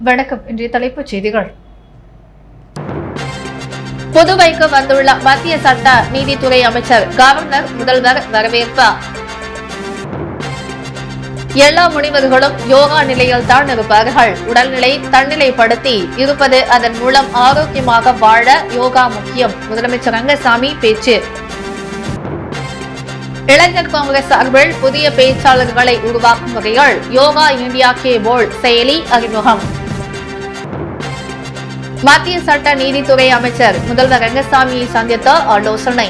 வணக்கம். இன்றைய தலைப்புச் செய்திகள். புதுவைக்கு வந்துள்ள மத்திய சட்ட நீதித்துறை அமைச்சர் கவர்னர் முதல்வர் வரவேற்பு. எல்லா முனிவர்களும் யோகா நிலையில் தான் இருப்பார்கள். உடல்நிலை தன்னிலைப்படுத்தி இருப்பது, அதன் மூலம் ஆரோக்கியமாக வாழ யோகா முக்கியம். முதலமைச்சர் ரங்கசாமி பேச்சு. இளைஞர் காங்கிரஸ் சார்பில் புதிய பேச்சாளர்களை உருவாக்கும் வகையில் யோகா இந்தியா கேபோல் செயலி அறிமுகம். மத்திய சட்ட நீதித்துறை அமைச்சர் முதல்வர் ரங்கசாமியை சந்தித்த ஆலோசனை.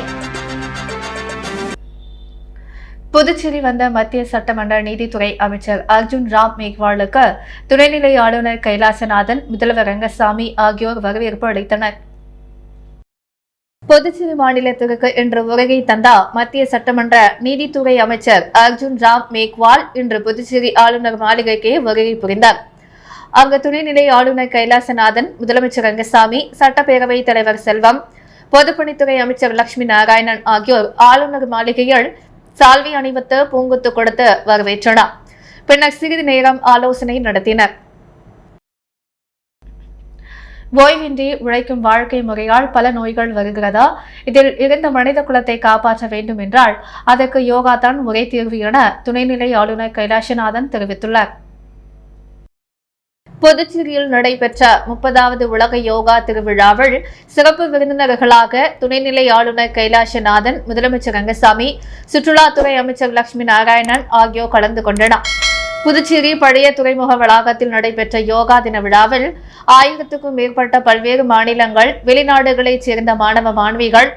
புதுச்சேரி வந்த மத்திய சட்டமன்ற நீதித்துறை அமைச்சர் அர்ஜுன் ராம் மேக்வாலுக்கு துணைநிலை ஆளுநர் கைலாசநாதன், முதல்வர் ரங்கசாமி ஆகியோர் வரவேற்பு அளித்தனர். புதுச்சேரி மாநிலத்திற்கு இன்று வருகை தந்த மத்திய சட்டமன்ற நீதித்துறை அமைச்சர் அர்ஜுன் ராம் மேக்வால் இன்று புதுச்சேரி ஆளுநர் மாளிகைக்கு வருகை புரிந்தார். அங்கு துணைநிலை ஆளுநர் கைலாசநாதன், முதலமைச்சர் ரங்கசாமி, சட்டப்பேரவைத் தலைவர் செல்வம், பொதுப்பணித்துறை அமைச்சர் லட்சுமி நாராயணன் ஆகியோர் ஆளுநர் மாளிகையில் சால்வை அணிவித்து பூங்குத்து கொடுத்து வரவேற்றனர். பின்னர் சிறிது நேரம் ஆலோசனை நடத்தினர். ஓய்வின்றி உழைக்கும் வாழ்க்கை முறையால் பல நோய்கள் வருகிறதா? இதில் இருந்து மனித குலத்தை காப்பாற்ற வேண்டும் என்றால் அதற்கு யோகா தான் ஒரே தீர்வு என துணைநிலை ஆளுநர் கைலாசநாதன் தெரிவித்துள்ளார். புதுச்சேரியில் நடைபெற்ற 30வது உலக யோகா திருவிழாவில் சிறப்பு விருந்தினர்களாக துணைநிலை ஆளுநர் கைலாசநாதன், முதலமைச்சர் ரங்கசாமி, சுற்றுலாத்துறை அமைச்சர் லட்சுமி நாராயணன் ஆகியோர் கலந்து கொண்டனர். புதுச்சேரி பழைய துறைமுக வளாகத்தில் நடைபெற்ற யோகா தின விழாவில் 1000க்கும் மேற்பட்ட பல்வேறு மாநிலங்கள், வெளிநாடுகளைச் சேர்ந்த மாணவ மாணவிகள்,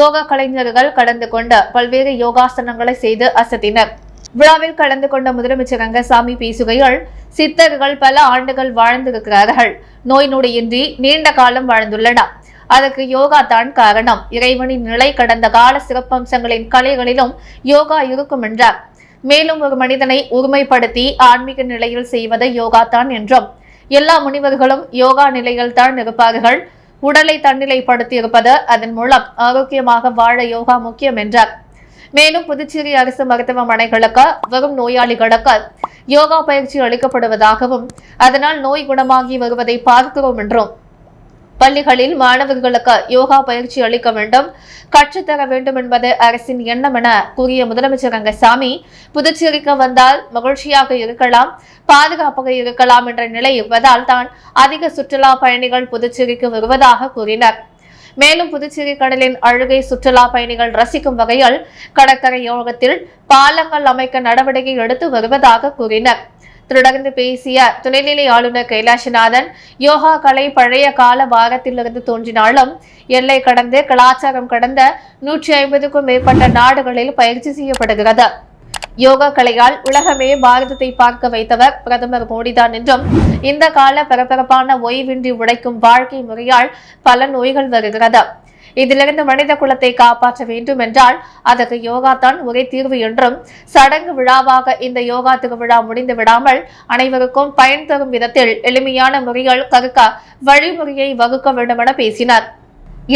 யோகா கலைஞர்கள் கலந்து கொண்டு பல்வேறு யோகாசனங்களை செய்து அசத்தினர். விழாவில் கலந்து கொண்ட முதலமைச்சர் ரங்கசாமி பேசுகையில், சித்தர்கள் பல ஆண்டுகள் வாழ்ந்திருக்கிறார்கள். நோய் நொடியின்றி நீண்ட காலம் வாழ்ந்துள்ளனர். அதற்கு யோகா தான் காரணம். இறைவனின் நிலை கடந்த கால சிறப்பம்சங்களின் கலைகளிலும் யோகா இருக்கும் என்றார். மேலும் ஒரு மனிதனை ஒருமைப்படுத்தி ஆன்மீக நிலையில் செய்வது யோகா தான் என்றும், எல்லா முனிவர்களும் யோகா நிலையில் தான் இருப்பார்கள். உடலை தன்னிலைப்படுத்தி இருப்பது, அதன் மூலம் ஆரோக்கியமாக வாழ யோகா முக்கியம் என்றார். மேலும் புதுச்சேரி அரசு மருத்துவமனைகளுக்கு வரும் நோயாளிகளுக்கு யோகா பயிற்சி அளிக்கப்படுவதாகவும், அதனால் நோய் குணமாகி வருவதை பார்க்கிறோம் என்றும், பள்ளிகளில் மாணவர்களுக்கு யோகா பயிற்சி அளிக்க வேண்டும், கற்றுத்தர வேண்டும் என்பது அரசின் எண்ணம் என கூறிய முதலமைச்சர் ரங்கசாமி, புதுச்சேரிக்கு வந்தால் மகிழ்ச்சியாக இருக்கலாம், பாதுகாப்பாக இருக்கலாம் என்ற நிலை இருப்பதால் தான் அதிக சுற்றுலா பயணிகள் புதுச்சேரிக்கு வருவதாக கூறினர். மேலும் புதுச்சேரி கடலின் அழுகை சுற்றுலா பயணிகள் ரசிக்கும் வகையில் கடற்கரையோரத்தில் பாலங்கள் அமைக்க நடவடிக்கை எடுத்து வருவதாக கூறினர். தொடர்ந்து பேசிய துணைநிலை ஆளுநர் கைலாசநாதன், யோகா கலை பழைய கால பாரத்திலிருந்து தோன்றினாலும் எல்லை கடந்து கலாச்சாரம் கடந்த 150க்கும் மேற்பட்ட நாடுகளில் பயிற்சி செய்யப்படுகிறது. யோகா கலையால் உலகமே பாரதத்தை பார்க்க வைத்தவர் பிரதமர் மோடிதான் என்றும், இந்த கால பரபரப்பான ஓய்வின்றி உழைக்கும் வாழ்க்கை முறையால் பல நோய்கள் வருகிறது. இதிலிருந்து மனித குலத்தை காப்பாற்ற வேண்டும் என்றால் அதற்கு யோகா தான் ஒரே தீர்வு என்றும், சடங்கு விழாவாக இந்த யோகா திருவிழா முடிந்து விடாமல் அனைவருக்கும் பயன் தரும் விதத்தில் எளிமையான முறையில் கற்க வழிமுறையை வகுக்க வேண்டும் என பேசினார்.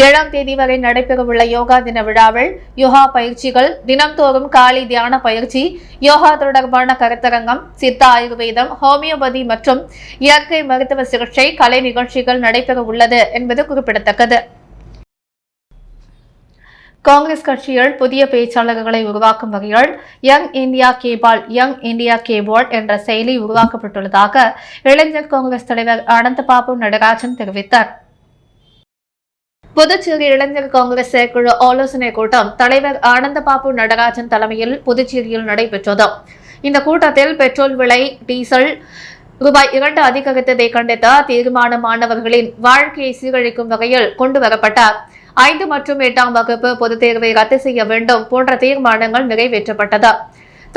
7ஆம் தேதி வரை நடைபெறவுள்ள யோகா தின விழாவில் யோகா பயிற்சிகள், தினம்தோறும் காலை தியான பயிற்சி, யோகா தொடர்பான கருத்தரங்கம், சித்தா ஆயுர்வேதம், ஹோமியோபதி மற்றும் இயற்கை மருத்துவ சிகிச்சை, கலை நிகழ்ச்சிகள் நடைபெற உள்ளது என்பது குறிப்பிடத்தக்கது. காங்கிரஸ் கட்சியில் புதிய பேச்சாளர்களை உருவாக்கும் வகையில் யங் இந்தியா கேபால் என்ற செயலி உருவாக்கப்பட்டுள்ளதாக இளைஞர் காங்கிரஸ் தலைவர் அனந்தபாபு நடராஜன் தெரிவித்தார். புதுச்சேரி இளைஞர் காங்கிரஸ் செயற்குழு ஆலோசனை கூட்டம் தலைவர் ஆனந்தபாபு நடராஜன் தலைமையில் புதுச்சேரியில் நடைபெற்றது. இந்த கூட்டத்தில் பெட்ரோல் விலை, டீசல் ரூபாய் 2 அதிகரித்ததை கண்டித்த தீர்மானம், மாணவர்களின் வாழ்க்கையை சீரழிக்கும் வகையில் கொண்டுவரப்பட்டார். 5 மற்றும் 8ஆம் வகுப்பு பொதுத் தேர்வை ரத்து செய்ய வேண்டும் போன்ற தீர்மானங்கள் நிறைவேற்றப்பட்டது.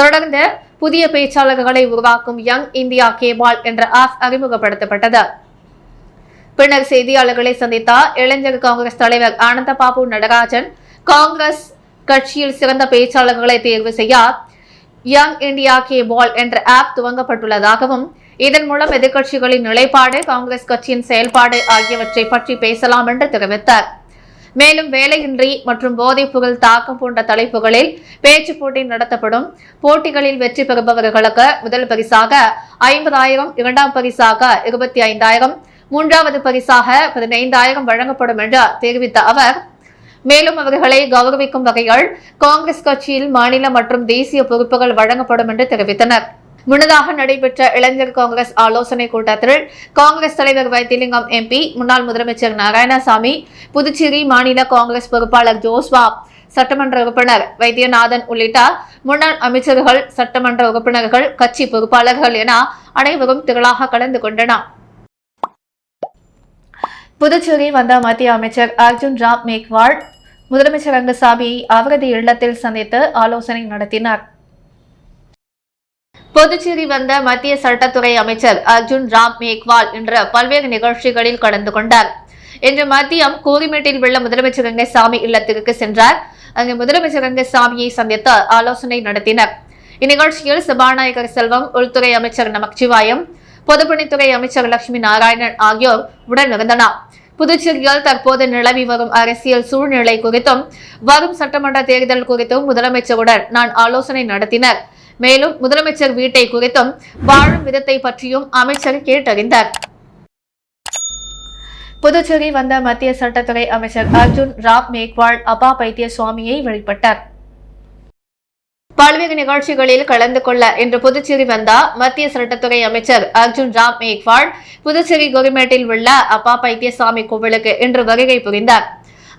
தொடர்ந்து புதிய பேச்சாளர்களை உருவாக்கும் யங் இந்தியா கேபால் என்ற ஆப் அறிமுகப்படுத்தப்பட்டது. பின்னர் செய்தியாளர்களை சந்தித்த இளைஞர் காங்கிரஸ் தலைவர் அனந்தபாபு நடராஜன், காங்கிரஸ் கட்சியில் சிறந்த பேச்சாளர்களை தேர்வு செய்ய யங் இந்தியா கேபால் என்ற ஆப் துவங்கப்பட்டுள்ளதாகவும், இதன் மூலம் எதிர்க்கட்சிகளின் நிலைப்பாடு, காங்கிரஸ் கட்சியின் செயல்பாடு ஆகியவற்றை பற்றி பேசலாம் என்று தெரிவித்தார். மேலும் வேலையின்றி மற்றும் போதைப் பொருள் தாக்கம் போன்ற தலைப்புகளில் பேச்சு போட்டி நடத்தப்படும். போட்டிகளில் வெற்றி பெறுபவர்களுக்கு முதல் பரிசாக 50,000, இரண்டாம் பரிசாக 25,000, மூன்றாவது பரிசாக 15,000 வழங்கப்படும் என்று தெரிவித்த அவர், மேலும் அவர்களை கௌரவிக்கும் வகையில் காங்கிரஸ் கட்சியில் மாநில மற்றும் தேசிய பொறுப்புகள் வழங்கப்படும் என்று தெரிவித்தனர். முன்னதாக நடைபெற்ற இளைஞர் காங்கிரஸ் ஆலோசனை கூட்டத்தில் காங்கிரஸ் தலைவர் வைத்திலிங்கம் எம்பி, முன்னாள் முதலமைச்சர் நாராயணசாமி, புதுச்சேரி மாநில காங்கிரஸ் பொறுப்பாளர் ஜோஸ்வா, சட்டமன்ற உறுப்பினர் வைத்தியநாதன் உள்ளிட்ட முன்னாள் அமைச்சர்கள், சட்டமன்ற உறுப்பினர்கள், கட்சி பொறுப்பாளர்கள் என அனைவரும் திரளாக கலந்து கொண்டனர். புதுச்சேரி வந்த மத்திய அமைச்சர் அர்ஜுன் ராம் மேக்வால் முதலமைச்சர் ரங்கசாமியை அவரது இல்லத்தில் சந்தித்து ஆலோசனை நடத்தினார். புதுச்சேரி வந்த மத்திய சட்டத்துறை அமைச்சர் அர்ஜுன் ராம் மேக்வால் இன்று பல்வேறு நிகழ்ச்சிகளில் கலந்து கொண்டார். இன்று மதியம் கோரிமேட்டில் உள்ள முதலமைச்சர் ரங்கசாமி இல்லத்திற்கு சென்றார். அங்கு முதலமைச்சர் ரங்கசாமியை சந்தித்து ஆலோசனை நடத்தினர். இந்நிகழ்ச்சியில் சபாநாயகர் செல்வம், உள்துறை அமைச்சர் நமச்சிவாயம், பொதுப்பணித்துறை அமைச்சர் லட்சுமி நாராயணன் ஆகியோர் உடனிருந்தனர். புதுச்சேரியில் தற்போது நிலவி வரும் அரசியல் சூழ்நிலை குறித்தும் வரும் சட்டமன்ற தேர்தல் குறித்தும் முதலமைச்சருடன் நான் ஆலோசனை நடத்தினர். மேலும் முதலமைச்சர் வீட்டை குறித்தும் வாழும் விதத்தை பற்றியும் அமைச்சர் கேட்டறிந்தார். புதுச்சேரி வந்த மத்திய சட்டத்துறை அமைச்சர் அர்ஜுன் ராம் மேக்வால் அப்பா பைத்திய சுவாமியை வழிபட்டார். பல்வேறு நிகழ்ச்சிகளில் கலந்து கொள்ள இன்று புதுச்சேரி வந்த மத்திய சட்டத்துறை அமைச்சர் அர்ஜுன் ராம் மேக்வால் புதுச்சேரி கோரிமேட்டில் உள்ள அப்பா பைத்தியசாமி கோவிலுக்கு இன்று வருகை புரிந்தார்.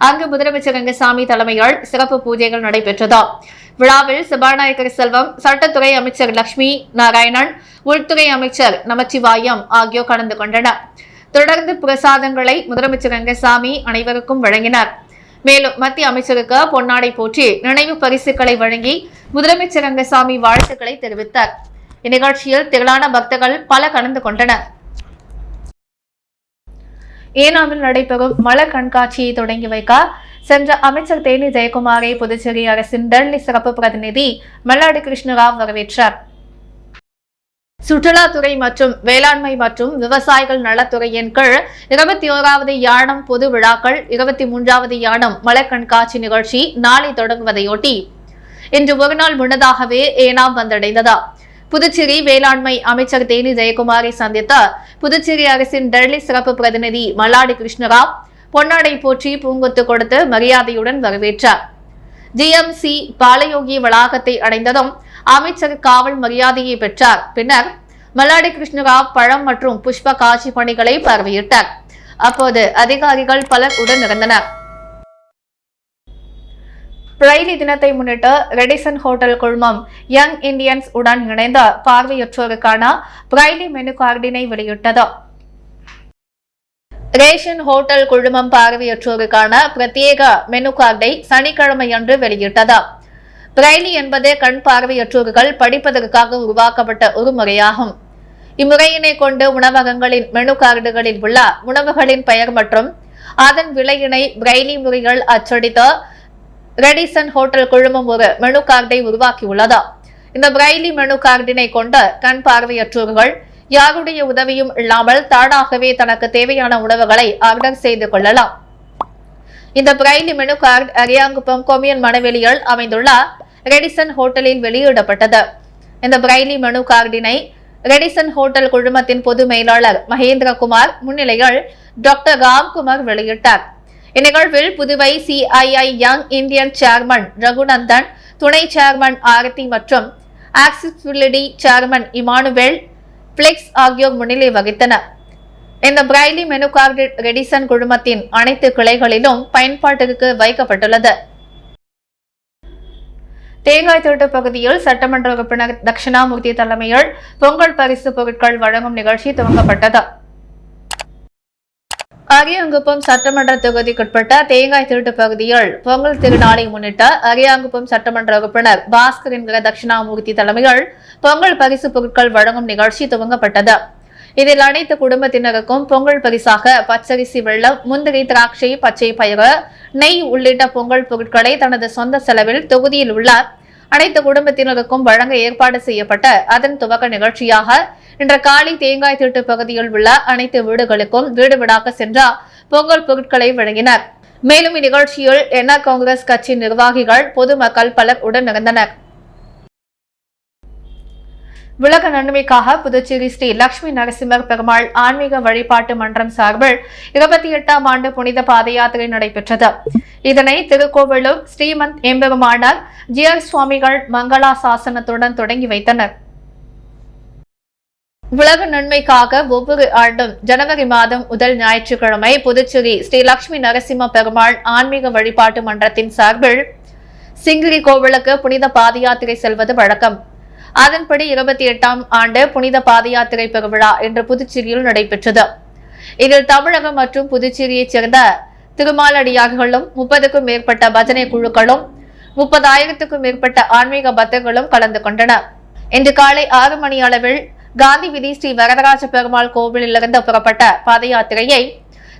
அங்கு முதலமைச்சர் ரங்கசாமி தலைமையில் சிறப்பு பூஜைகள் நடைபெற்றது. விழாவில் சபாநாயகர் செல்வம், சட்டத்துறை அமைச்சர் லட்சுமி நாராயணன், உள்துறை அமைச்சர் நமச்சிவாயம் ஆகியோர் கலந்து கொண்டனர். தொடர்ந்து பிரசாதங்களை முதலமைச்சர் ரங்கசாமி அனைவருக்கும் வழங்கினார். மேலும் மத்திய அமைச்சருக்கு பொன்னாடை போற்றி நினைவு பரிசுகளை வழங்கி முதலமைச்சர் ரங்கசாமி வாழ்த்துக்களை தெரிவித்தார். இந்நிகழ்ச்சியில் திரளான பக்தர்கள் பல கலந்து கொண்டனர். ஏனாமில் நடைபெறும் மலர் கண்காட்சியை தொடங்கி வைக்க சென்ற அமைச்சர் தேனி ஜெயக்குமாரை புதுச்சேரி அரசின் டெல்லி சிறப்பு பிரதிநிதி மல்லாடி கிருஷ்ணராவ் வரவேற்றார். சுற்றுலாத்துறை மற்றும் வேளாண்மை மற்றும் விவசாயிகள் நலத்துறையின் கீழ் 21வது யானம் பொது விழாக்கள், 23வது யானம் மலர் கண்காட்சி நிகழ்ச்சி நாளை தொடங்குவதையொட்டி இன்று ஒருநாள் முன்னதாகவே ஏனாம் வந்தடைந்தது. புதுச்சேரி வேளாண்மை அமைச்சர் தேனி ஜெயக்குமாரை சந்தித்த புதுச்சேரி அரசின் டெல்லி சிறப்பு பிரதிநிதி மல்லாடி கிருஷ்ணராவ் பொன்னாடை போற்றி பூங்கொத்து கொடுத்து மரியாதையுடன் வரவேற்றார். ஜிஎம்சி பாலயோகி வளாகத்தை அடைந்ததும் அமைச்சர் காவல் மரியாதையை பெற்றார். பின்னர் மல்லாடி கிருஷ்ணராவ் பழம் மற்றும் புஷ்ப காட்சி பணிகளை பார்வையிட்டார். அப்போது அதிகாரிகள் பலர் உடனிருந்தனர். பிரைலி தினத்தை முன்னிட்டு ரெடிசன் ஹோட்டல் குழுமம் யங் இந்தியன்ஸ் உடன் இணைந்த பார்வையற்றோருக்கான பிரைலி மெனு கார்டினை வெளியிட்டது. ரேஷன் ஹோட்டல் குழுமம் பார்வையற்றோருக்கான பிரத்யேக மெனு கார்டை சனிக்கிழமையன்று வெளியிட்டது. பிரைலி என்பது கண் பார்வையற்றோர்கள் படிப்பதற்காக உருவாக்கப்பட்ட ஒரு முறையாகும். இம்முறையினை கொண்டு உணவகங்களின் மெனு கார்டுகளில் உள்ள உணவுகளின் பெயர் மற்றும் அதன் விலையினை பிரைலி முறைகள் அச்சடித்து ரெடிசன் ஹோட்டல் குழுமம் ஒரு மெனு கார்டை உருவாக்கியுள்ளது. இந்த பிரைலி மெனு கார்டினை கொண்டு கண் பார்வையற்றோர்கள் யாருடைய உதவியும் இல்லாமல் தானாகவே தனக்கு தேவையான உணவுகளை ஆர்டர் செய்து கொள்ளலாம். இந்த Braille menu card Ariyankuppam commune மனவெளியில் அமைந்துள்ள ரெடிசன் ஹோட்டலில் வெளியிடப்பட்டது. இந்த பிரைலி மெனு கார்டினை ரெடிசன் ஹோட்டல் குழுமத்தின் பொது மேலாளர் மகேந்திரகுமார் முன்னிலையில் டாக்டர் ராம்குமார் வெளியிட்டார். இந்நிகழ்வில் Puduvai CII young Indian chairman Raghunandan, துணை சேர்மன் ஆரத்தி மற்றும் ஆக்சிபிலிட்டி சேர்மன் இமானுவேல் பிளெக்ஸ் ஆகியோர் முன்னிலை வகித்தனர். இந்த பிரைலி மெனு கார்டு ரெடிசன் குழுமத்தின் அனைத்து கிளைகளிலும் பயன்பாட்டிற்கு வைக்கப்பட்டுள்ளது. தேங்காய் திருட்டு பகுதியில் சட்டமன்ற உறுப்பினர் தட்சிணாமூர்த்தி தலைமையில் பொங்கல் பரிசு பொருட்கள் வழங்கும் நிகழ்ச்சி துவங்கப்பட்டது. அரியாங்குப்பம் சட்டமன்ற தொகுதிக்குட்பட்ட தேங்காய் திருட்டு பகுதியில் பொங்கல் திருநாளை முன்னிட்டு அரியாங்குப்பம் சட்டமன்ற உறுப்பினர் பாஸ்கர் என்கிற தட்சிணாமூர்த்தி தலைமையில் பொங்கல் பரிசு பொருட்கள் வழங்கும் நிகழ்ச்சி துவங்கப்பட்டது. இதில் அனைத்து குடும்பத்தினருக்கும் பொங்கல் பரிசாக பச்சரிசி, வெள்ளம், முந்திரி, திராட்சை, பச்சை பயிறு, நெய் உள்ளிட்ட பொங்கல் பொருட்களை தனது சொந்த செலவில் தொகுதியில் உள்ள அனைத்து குடும்பத்தினருக்கும் வழங்க ஏற்பாடு செய்யப்பட்ட அதன் துவக்க நிகழ்ச்சியாக இன்று காலை தேங்காய் திருட்டு பகுதியில் உள்ள அனைத்து வீடுகளுக்கும் வீடு வீடாக சென்ற பொங்கல் பொருட்களை வழங்கினர். மேலும் இந்நிகழ்ச்சியில் என்ஆர் காங்கிரஸ் கட்சி நிர்வாகிகள் பொதுமக்கள் பலர் உடனிருந்தனர். உலக நன்மைக்காக புதுச்சேரி ஸ்ரீ லட்சுமி நரசிம்மர் பெருமாள் ஆன்மீக வழிபாட்டு மன்றம் சார்பில் 28ஆம் ஆண்டு புனித பாத யாத்திரை நடைபெற்றது. இதனை திருக்கோவிலூர் ஸ்ரீமந்த் எம்பெருமானார் ஜிஆர் சுவாமிகள் மங்களா சாசனத்துடன் தொடங்கி வைத்தனர். உலக நன்மைக்காக ஒவ்வொரு ஆண்டும் ஜனவரி மாதம் முதல் ஞாயிற்றுக்கிழமை புதுச்சேரி ஸ்ரீ லட்சுமி நரசிம்ம பெருமாள் ஆன்மீக வழிபாட்டு மன்றத்தின் சார்பில் சிங்கிரி கோவிலுக்கு புனித பாத யாத்திரை செல்வது வழக்கம். அதன்படி 28ஆம் ஆண்டு புனித பாத யாத்திரை பெருவிழா இன்று புதுச்சேரியில் நடைபெற்றது. இதில் தமிழகம் மற்றும் புதுச்சேரியைச் சேர்ந்த திருமாலடியார்களும் 30க்கும் மேற்பட்ட பஜனை குழுக்களும் 30,000க்கும் மேற்பட்ட ஆன்மீக பக்தர்களும் கலந்து கொண்டனர். இன்று காலை 6 மணி அளவில் காந்தி வீதி ஸ்ரீ வரதராஜ பெருமாள் கோவிலிலிருந்து புறப்பட்ட பாத யாத்திரையை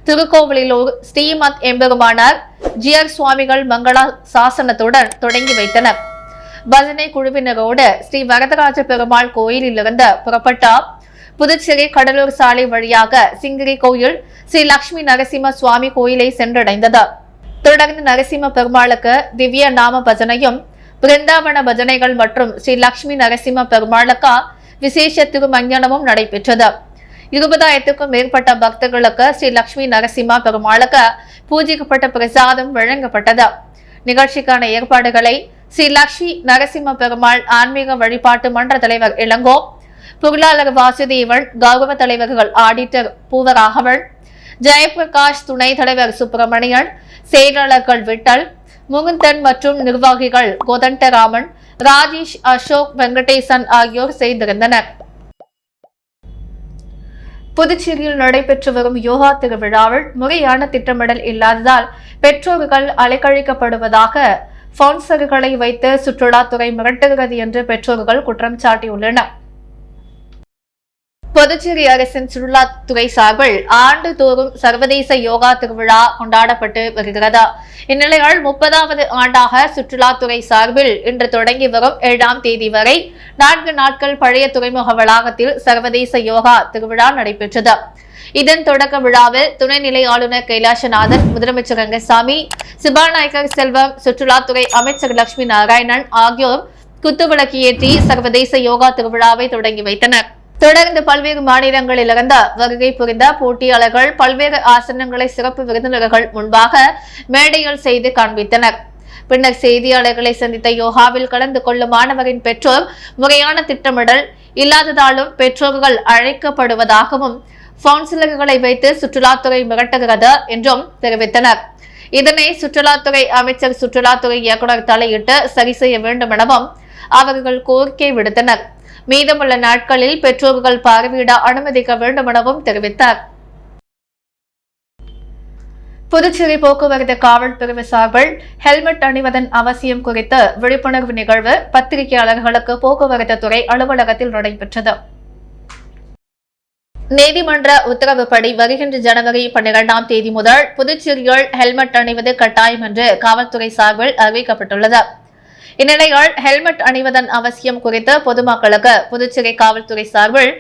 திருக்கோவிலூர் ஸ்ரீமத் எம்பெருமானார் ஜிஆர் சுவாமிகள் மங்களா சாசனத்துடன் தொடங்கி வைத்தனர். பஜனை குழுவினரோடு ஸ்ரீ வரதராஜ பெருமாள் கோயிலிலிருந்து புறப்பட்ட புதுச்சேரி கடலூர் சாலை வழியாக சிங்கிரி கோயில் ஸ்ரீ லட்சுமி நரசிம்ம சுவாமி கோயிலை சென்றடைந்தது. தொடர்ந்து நரசிம்ம பெருமாளுக்கு திவ்ய நாம பஜனையும் பிருந்தாவன பஜனைகள் மற்றும் ஸ்ரீ லட்சுமி நரசிம்ம பெருமாளுக்கு விசேஷ திருமஞ்சனமும் நடைபெற்றது. 20,000க்கும் மேற்பட்ட பக்தர்களுக்கு ஸ்ரீ லட்சுமி நரசிம்ம பெருமாளுக்கு பூஜிக்கப்பட்ட பிரசாதம் வழங்கப்பட்டது. நிகழ்ச்சிக்கான ஏற்பாடுகளை ஸ்ரீ லட்சுமி நரசிம்ம பெருமாள் ஆன்மீக வழிபாட்டு மன்ற தலைவர் இளங்கோ, பொருளாளர் வாசுதேவன், கௌரவ தலைவர்கள் ஆடிட்டர் பூவராகவன், ஜெயபிரகாஷ், துணை தலைவர் சுப்பிரமணியன், செயலாளர்கள் விட்டல், முகுந்தன் மற்றும் நிர்வாகிகள் கோதண்டராமன், ராஜேஷ், அசோக், வெங்கடேசன் ஆகியோர் செய்திருந்தனர். புதுச்சேரியில் நடைபெற்று வரும் யோகா திருவிழாவில் முறையான திட்டமிடல் இல்லாததால் பெற்றோர்கள் அலைக்கழிக்கப்படுவதாக ஸ்பான்சர்களை வைத்து சுற்றுலாத்துறை மிரட்டுகிறது என்று பெற்றோர்கள் குற்றம் சாட்டியுள்ளனர். புதுச்சேரி அரசின் சுற்றுலாத்துறை சார்பில் ஆண்டுதோறும் சர்வதேச யோகா திருவிழா கொண்டாடப்பட்டு வருகிறது. இந்நிலையில் 30வது ஆண்டாக சுற்றுலாத்துறை சார்பில் இன்று தொடங்கி வரும் 7ஆம் தேதி வரை 4 நாட்கள் பழைய துறைமுக வளாகத்தில் சர்வதேச யோகா திருவிழா நடைபெற்றது. இதன் தொடக்க விழாவில் துணைநிலை ஆளுநர் கைலாசநாதன், முதலமைச்சர் ரங்கசாமி, சபாநாயகர் செல்வம், சுற்றுலாத்துறை அமைச்சர் லட்சுமி நாராயணன் ஆகியோர் குத்துவிளக்கு ஏற்றி சர்வதேச யோகா திருவிழாவை தொடங்கி வைத்தனர். தொடர்ந்து பல்வேறு மாநிலங்களிலிருந்து வருகை புரிந்த போட்டியாளர்கள் பல்வேறு ஆசனங்களை சிறப்பு விருந்தினர்கள் முன்பாக மேடையில் செய்து காண்பித்தனர். பின்னர் செய்தியாளர்களை சந்தித்த யோகாவில் கலந்து கொள்ளும் மாணவரின் பெற்றோர் முறையான திட்டமிடல் இல்லாததாலும் பெற்றோர்கள் அழைக்கப்படுவதாகவும் கவுன்சிலர்களை வைத்து சுற்றுலாத்துறை மிரட்டுகிறது என்றும் தெரிவித்தனர். இதனை சுற்றுலாத்துறை அமைச்சர் சுற்றுலாத்துறை இயக்குநர் தலையிட்டு சரி செய்ய வேண்டும் எனவும் அவர்கள் கோரிக்கை விடுத்தனர். மீதமுள்ள நாட்களில் பெற்றோர்கள் பார்வையிட அனுமதிக்க வேண்டும் எனவும் தெரிவித்தார். புதுச்சேரி போக்குவரத்து காவல் பிரிவு சார்பில் ஹெல்மெட் அணிவதன் அவசியம் குறித்து விழிப்புணர்வு நிகழ்வு பத்திரிகையாளர்களுக்கு போக்குவரத்து துறை அலுவலகத்தில் நடைபெற்றது. நீதிமன்ற உத்தரவுப்படி வருகின்ற ஜனவரி 12ஆம் தேதி முதல் புதுச்சேரியில் ஹெல்மெட் அணிவது கட்டாயம் என்று காவல்துறை சார்பில் அறிவிக்கப்பட்டுள்ளது. இந்நிலையில் ஹெல்மெட் அணிவதன் அவசியம் குறித்து பொதுமக்களுக்கு புதுச்சேரி காவல்துறை சார்பில்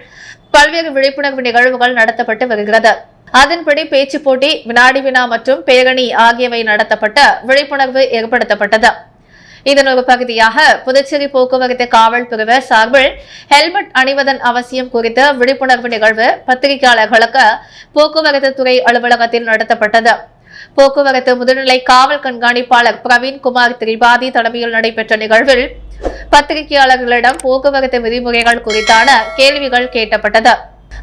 பல்வேறு விழிப்புணர்வு நிகழ்வுகள் நடத்தப்பட்டு வருகிறது. அதன்படி பேச்சு போட்டி, வினாடி வினா மற்றும் பேரணி ஆகியவை நடத்தப்பட்டு விழிப்புணர்வு ஏற்படுத்தப்பட்டது. இதன் ஒரு பகுதியாக புதுச்சேரி போக்குவரத்து காவல் பிரிவு சார்பில் ஹெல்மெட் அணிவதன் அவசியம் குறித்த விழிப்புணர்வு நிகழ்வு பத்திரிகையாளர்களுக்கு போக்குவரத்து துறை அலுவலகத்தில் நடத்தப்பட்டது. போக்குவரத்து முதுநிலை காவல் கண்காணிப்பாளர் பிரவீன்குமார் திரிபாதி தலைமையில் நடைபெற்ற நிகழ்வில் பத்திரிகையாளர்களிடம் போக்குவரத்து விதிமுறைகள் குறித்தான கேள்விகள் கேட்கப்பட்டது.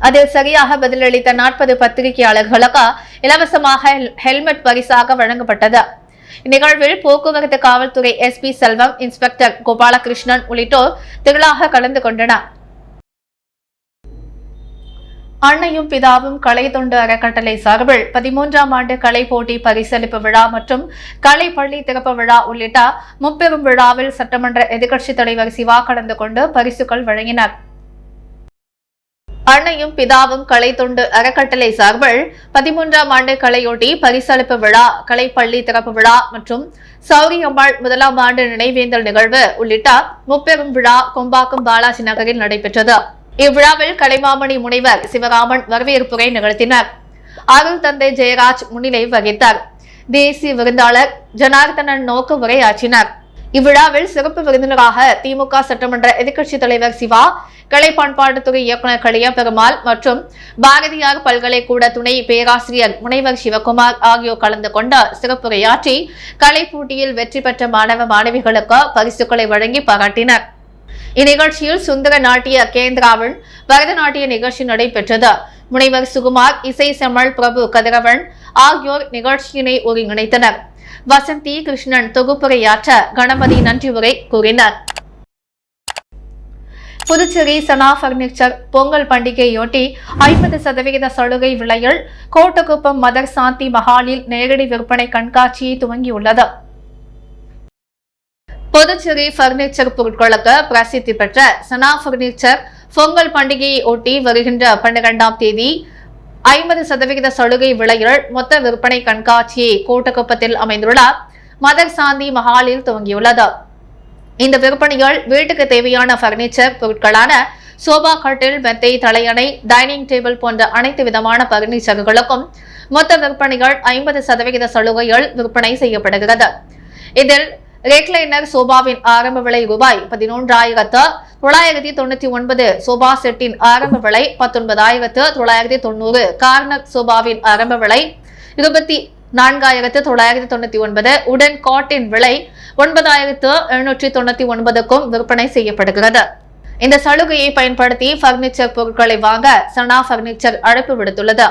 அதில் சரியாக பதிலளித்த 40 பத்திரிகையாளர்களுக்கு இலவசமாக ஹெல்மெட் பரிசாக வழங்கப்பட்டது. இந்நிகழ்வில் போக்குவரத்து காவல்துறை எஸ்பி செல்வம், இன்ஸ்பெக்டர் கோபாலகிருஷ்ணன் உள்ளிட்டோர் திரளாக கலந்து கொண்டனர். அன்னையும் பிதாவும் கலை தொண்டு அறக்கட்டளை சார்பில் 13ஆம் ஆண்டு கலை போட்டி பரிசளிப்பு விழா மற்றும் கலை பள்ளி திறப்பு விழா உள்ளிட்ட முப்பெரும் விழாவில் சட்டமன்ற எதிர்க்கட்சித் தலைவர் சிவா கலந்து கொண்டு பரிசுகள் வழங்கினார். அன்னையும் பிதாவும் கலை தொண்டு அறக்கட்டளை சார்பில் 13ஆம் ஆண்டு கலையொட்டி பரிசளிப்பு விழா, கலைப்பள்ளி திறப்பு விழா மற்றும் சௌரியம்மாள் 1ஆம் ஆண்டு நினைவேந்தல் நிகழ்வு உள்ளிட்ட முப்பெரும் விழா கொம்பாக்கம் பாலாஜி நகரில் நடைபெற்றது. இவ்விழாவில் கலைமாமணி முனைவர் சிவராமன் வரவேற்புரை நிகழ்த்தினார். அருள் தந்தை ஜெயராஜ் முன்னிலை வகித்தார். தேசிய விருந்தாளர் ஜனார்தனன் நோக்கு உரையாற்றினார். இவ்விழாவில் சிறப்பு விருந்தினராக திமுக சட்டமன்ற எதிர்க்கட்சித் தலைவர் சிவா, கலை பண்பாட்டுத்துறை இயக்குநர் கலிய பெருமாள் மற்றும் பாரதியார் பல்கலைக்கூட துணை பேராசிரியர் முனைவர் சிவகுமார் ஆகியோர் கலந்து கொண்டு சிறப்புரையாற்றி கலை போட்டியில் வெற்றி பெற்ற மாணவ மாணவிகளுக்கு பரிசுகளை வழங்கி பாராட்டினர். இந்நிகழ்ச்சியில் சுந்தர நாட்டிய கேந்திராவின் பரதநாட்டிய நிகழ்ச்சி நடைபெற்றது. முனைவர் சுகுமார், இசை செம்மல், பிரபு கதிரவன் ஆகியோர் நிகழ்ச்சியினை ஒருங்கிணைத்தனர். வசந்தி கிருஷ்ணன் தொகுப்புரையாற்ற கணபதி நன்றி உரை கூறினார். புதுச்சேரி சனா பர்னிச்சர் பொங்கல் பண்டிகையொட்டி 50% சலுகை விலையில் கோட்டக்குப்பம் மதர் சாந்தி மஹாலில் நேரடி விற்பனை கண்காட்சியை துவங்கியுள்ளது. புதுச்சேரி பர்னிச்சர் பொருட்களுக்கு பிரசித்தி பெற்ற சனா பர்னிச்சர் பொங்கல் பண்டிகையை ஒட்டி வருகின்ற 12ஆம் தேதி 50% சலுகை விலையில் மொத்த விற்பனை கண்காட்சியை கோட்டக்குப்பத்தில் அமைந்துள்ள மதர் சாந்தி மஹாலில் துவங்கியுள்ளது. இந்த விற்பனையால் வீட்டுக்கு தேவையான பர்னிச்சர் பொருட்களான சோபா, கட்டில், மெத்தை, தலையணை, டைனிங் டேபிள் போன்ற அனைத்து விதமான பர்னிச்சர்களுக்கும் மொத்த விற்பனைகள் 50% சலுகையில் விற்பனை செய்யப்படுகிறது. இதில் ரெக்லைனர் சோபாவின் ஆரம்ப விலை ரூபாய் 11,999, சோபா செட்டின் ஆரம்ப விலை 19,990, கார்னர் சோபாவின் ஆரம்ப விலை 24,999, உடன் காட்டின் விலை 9,799க்கும் விற்பனை செய்யப்படுகிறது. இந்த சலுகையை பயன்படுத்தி பர்னிச்சர் பொருட்களை வாங்க சனா பர்னிச்சர் அழைப்பு விடுத்துள்ளது.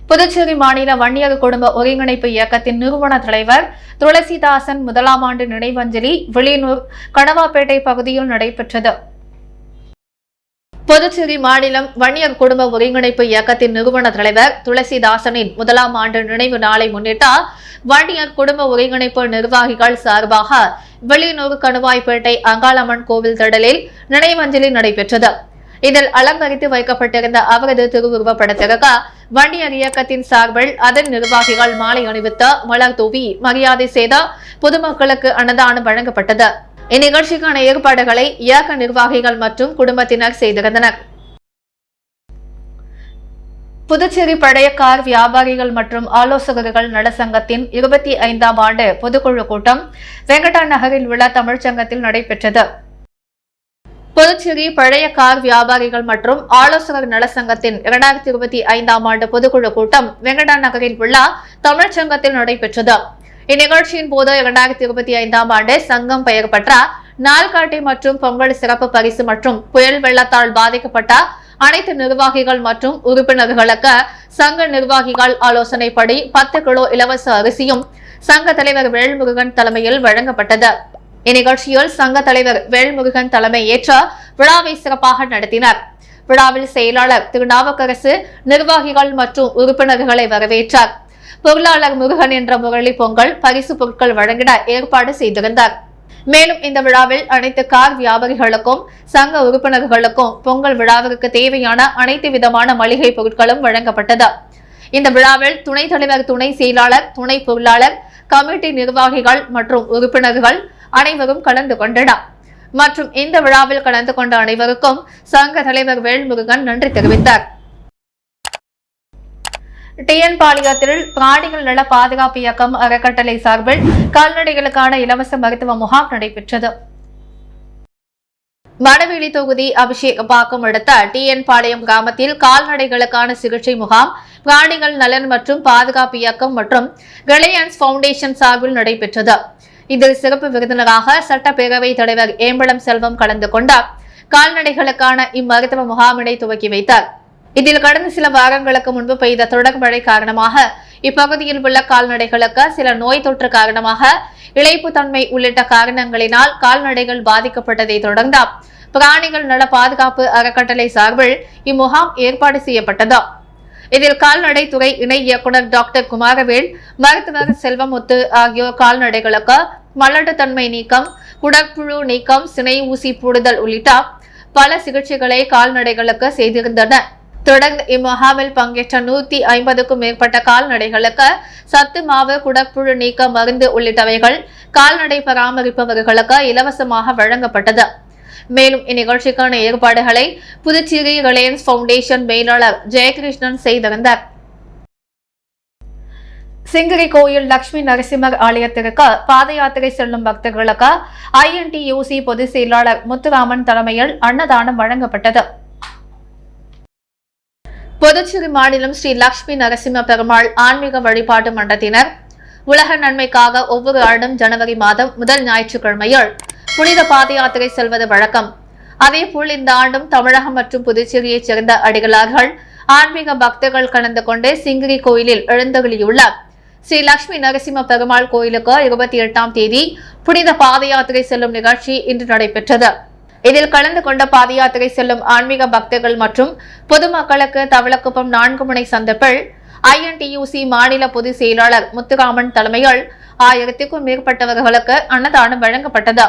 புதுச்சேரி மாநில வன்னியர் குடும்ப ஒருங்கிணைப்பு இயக்கத்தின் நிறுவன தலைவர் துளசிதாசன் 1ஆம் ஆண்டு நினைவஞ்சலி வில்லியனூர் கணவாப்பேட்டை பகுதியில் நடைபெற்றது. புதுச்சேரி மாநிலம் வன்னியர் குடும்ப ஒருங்கிணைப்பு இயக்கத்தின் நிறுவன தலைவர் துளசிதாசனின் 1ஆம் ஆண்டு நினைவு நாளை முன்னிட்டு வன்னியர் குடும்ப ஒருங்கிணைப்பு நிர்வாகிகள் சார்பாக வில்லியனூர் கணுவாய்பேட்டை அங்காளம்மன் கோவில் திடலில் நினைவஞ்சலி நடைபெற்றது. இதில் அலங்கரித்து வைக்கப்பட்டிருந்த அவரது திருவுருவ படத்திற்கு வன்னியர் இயக்கத்தின் சார்பில் அதன் நிர்வாகிகள் மாலை அணிவித்து மலர் தூவி மரியாதை செய்த பொதுமக்களுக்கு அன்னதானம் வழங்கப்பட்டது. இந்நிகழ்ச்சிக்கான ஏற்பாடுகளை இயக்க நிர்வாகிகள் மற்றும் குடும்பத்தினர் செய்திருந்தனர். புதுச்சேரி பழைய கார் வியாபாரிகள் மற்றும் ஆலோசகர்கள் நலசங்கத்தின் 25ஆம் ஆண்டு பொதுக்குழு கூட்டம் வெங்கடா நகரில் உள்ள தமிழ்ச்சங்கத்தில் நடைபெற்றது. புதுச்சேரி பழைய கார் வியாபாரிகள் மற்றும் ஆலோசகர் நலசங்கத்தின் 2025ஆம் ஆண்டு பொதுக்குழு கூட்டம் வெங்கடா நகரில் உள்ள தமிழ்ச்சங்கத்தில் நடைபெற்றது. இந்நிகழ்ச்சியின் போது 2025ஆம் ஆண்டு சங்கம் பெயர் பெற்ற நாள்காட்டி மற்றும் பொங்கல் சிறப்பு பரிசு மற்றும் புயல் வெள்ளத்தால் பாதிக்கப்பட்ட அனைத்து நிர்வாகிகள் மற்றும் உறுப்பினர்களுக்கு சங்க நிர்வாகிகள் ஆலோசனைப்படி 10 கிலோ இலவச அரிசியும் சங்க தலைவர் வேல்முருகன் தலைமையில் வழங்கப்பட்டது. இந்நிகழ்ச்சியில் சங்க தலைவர் வேல்முருகன் தலைமை ஏற்ற விழாவை சிறப்பாக நடத்தினார். விழாவில் செயலாளர் திருநாவுக்கரசு நிர்வாகிகள் மற்றும் உறுப்பினர்களை வரவேற்றார். பொருளாளர் முருகன் என்ற முரளி பொங்கல் பரிசு பொருட்கள் வழங்கிட ஏற்பாடு செய்திருந்தார். மேலும் இந்த விழாவில் அனைத்து கார் வியாபாரிகளுக்கும் சங்க உறுப்பினர்களுக்கும் பொங்கல் விழாவிற்கு தேவையான அனைத்து விதமான மளிகை பொருட்களும் வழங்கப்பட்டது. இந்த விழாவில் துணைத் தலைவர், துணை செயலாளர், துணை பொருளாளர், கமிட்டி நிர்வாகிகள் மற்றும் உறுப்பினர்கள் அனைவரும் கலந்து கொண்டனர். மற்றும் இந்த விழாவில் கலந்து கொண்ட அனைவருக்கும் சங்க தலைவர் வேல்முருகன் நன்றி தெரிவித்தார். டிஎன் பாளையத்தில் பிராணிகள் நல பாதுகாப்பு இயக்கம் அறக்கட்டளை சார்பில் கால்நடைகளுக்கான இலவச மருத்துவ முகாம் நடைபெற்றது. மணவெளி தொகுதி அபிஷேகப்பாக்கம் அடுத்த டிஎன் பாளையம் கிராமத்தில் கால்நடைகளுக்கான சிகிச்சை முகாம் பிராணிகள் நலன் மற்றும் பாதுகாப்பு இயக்கம் மற்றும் ரிலையன்ஸ் பவுண்டேஷன் சார்பில் நடைபெற்றது. இதில் சிறப்பு விருந்தினராக சட்டப்பேரவைத் தலைவர் ஏம்பலம் செல்வம் கலந்து கொண்டார். கால்நடைகளுக்கான இம்மருத்துவ முகாமினை துவக்கி வைத்தார். இதில் கடந்த சில வாரங்களுக்கு முன்பு பெய்த தொடர் மழை காரணமாக இப்பகுதியில் உள்ள கால்நடைகளுக்கு சில நோய் தொற்று காரணமாக இளைப்பு தன்மை உள்ளிட்ட காரணங்களினால் கால்நடைகள் பாதிக்கப்பட்டதை தொடர்ந்து பிராணிகள் நல பாதுகாப்பு அறக்கட்டளை சார்பில் இம்முகாம் ஏற்பாடு செய்யப்பட்டது. இதில் கால்நடை துறை இணை இயக்குநர் டாக்டர் குமாரவேல், மருத்துவர் செல்வமுத்து ஆகியோர் கால்நடைகளுக்கு மலட்டுத்தன்மை நீக்கம், குடற்புழு நீக்கம், சினை ஊசி போடுதல் உள்ளிட்ட பல சிகிச்சைகளை கால்நடைகளுக்கு செய்திருந்தனர். தொடர்ந்து இம்முகாமில் பங்கேற்ற 150க்கும் மேற்பட்ட கால்நடைகளுக்கு சத்து மாவு, குடற்புழு நீக்க மருந்து உள்ளிட்டவைகள் கால்நடை பராமரிப்பவர்களுக்கு இலவசமாக வழங்கப்பட்டது. மேலும் இந்நிகழ்ச்சிக்கான ஏற்பாடுகளை புதுச்சேரி ரிலையன்ஸ் பவுண்டேஷன் மேலாளர் ஜெயகிருஷ்ணன் செய்திருந்தார். சிங்கிரி கோயில் லட்சுமி நரசிம்மர் ஆலயத்திற்கு பாத யாத்திரை செல்லும் பக்தர்களுக்கு INTUC பொதுச் செயலாளர் முத்துராமன் தலைமையில் அன்னதானம் வழங்கப்பட்டது. புதுச்சேரி மாநிலம் ஸ்ரீ லட்சுமி நரசிம்ம பெருமாள் ஆன்மீக வழிபாட்டு மன்றத்தினர் உலக நன்மைக்காக ஒவ்வொரு ஆண்டும் ஜனவரி மாதம் முதல் ஞாயிற்றுக்கிழமையில் புனித பாத யாத்திரை செல்வது வழக்கம். அதேபோல் இந்த ஆண்டும் தமிழகம் மற்றும் புதுச்சேரியைச் சேர்ந்த அடிகளார்கள் ஆன்மீக பக்தர்கள் கலந்து கொண்டு சிங்கிரி கோயிலில் எழுந்தருளியுள்ள ஸ்ரீ லட்சுமி நரசிம்ம பெருமாள் கோயிலுக்கு 28ஆம் தேதி புனித பாத யாத்திரை செல்லும் நிகழ்ச்சி இன்று நடைபெற்றது. இதில் கலந்து கொண்ட பாத யாத்திரை செல்லும் ஆன்மீக பக்தர்கள் மற்றும் பொதுமக்களுக்கு தவளக்குப்பம் 4 முனை சந்திப்பில் INTUC மாநில பொதுச் செயலாளர் முத்துராமன் தலைமையில் 1000க்கும் மேற்பட்டவர்களுக்கு அன்னதானம் வழங்கப்பட்டது.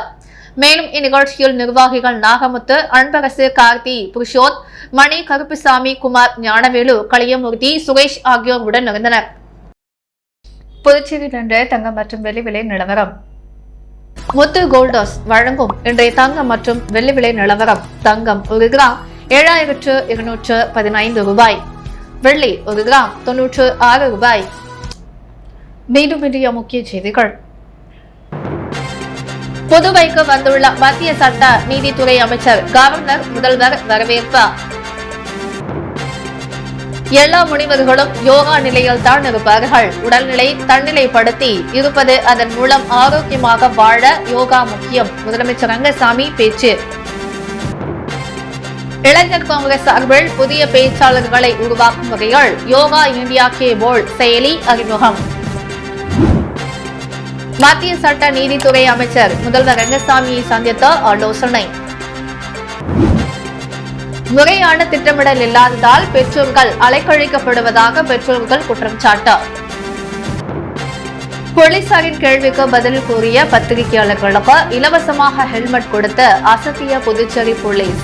மேலும் இந்நிகழ்ச்சியில் நிர்வாகிகள் நாகமுத்து, அன்பரசு, கார்த்தி, புருஷோத், மணி, கருப்புசாமி, குமார், ஞானவேலு, கலியமூர்த்தி, சுரேஷ் ஆகியோர் உடன் இருந்தனர். புதுச்சேரியில் இன்றைய தங்கம் மற்றும் வெள்ளி விலை நிலவரம். முத்து கோல்டர்ஸ் வழங்கும் இன்றைய தங்கம் மற்றும் வெள்ளி விலை நிலவரம். தங்கம் 1 கிராம் 7215 ரூபாய். வெள்ளி 1 கிராம் 96 ரூபாய். மீண்டும் இன்றைய முக்கிய செய்திகள். புதுவைக்கு வந்துள்ள மத்திய சட்ட நீதித்துறை அமைச்சர் கவர்னர் முதல்வர் வரவேற்பு. எல்லா முனிவர்களும் யோகா நிலையில் தான் இருப்பார்கள். உடல்நிலை தன்னிலைப்படுத்தி இருப்பது, அதன் மூலம் ஆரோக்கியமாக வாழ யோகா முக்கியம். முதலமைச்சர் ரங்கசாமி பேச்சு. இளைஞர் காங்கிரஸ் சார்பில் புதிய பேச்சாளர்களை உருவாக்கும் வகையில் யோகா இந்தியா கேபோல் செயலி அறிமுகம். மத்திய சட்ட நீதித்துறை அமைச்சர் முதல்வர் ரங்கசாமியை சந்தித்த ஆலோசனை. முறையான திட்டமிடல் இல்லாததால் பெற்றோர்கள் அலைக்கழிக்கப்படுவதாக பெற்றோர்கள் குற்றம் சாட்டு. போலீசாரின் கேள்விக்கு பதில் கூறிய பத்திரிகையாளர்களுக்கு இலவசமாக ஹெல்மெட் கொடுத்து அசத்திய புதுச்சேரி போலீஸ்.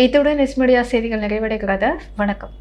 இத்துடன் நியூஸ் மீடியா செய்திகள் நிறைவடைகிறது. வணக்கம்.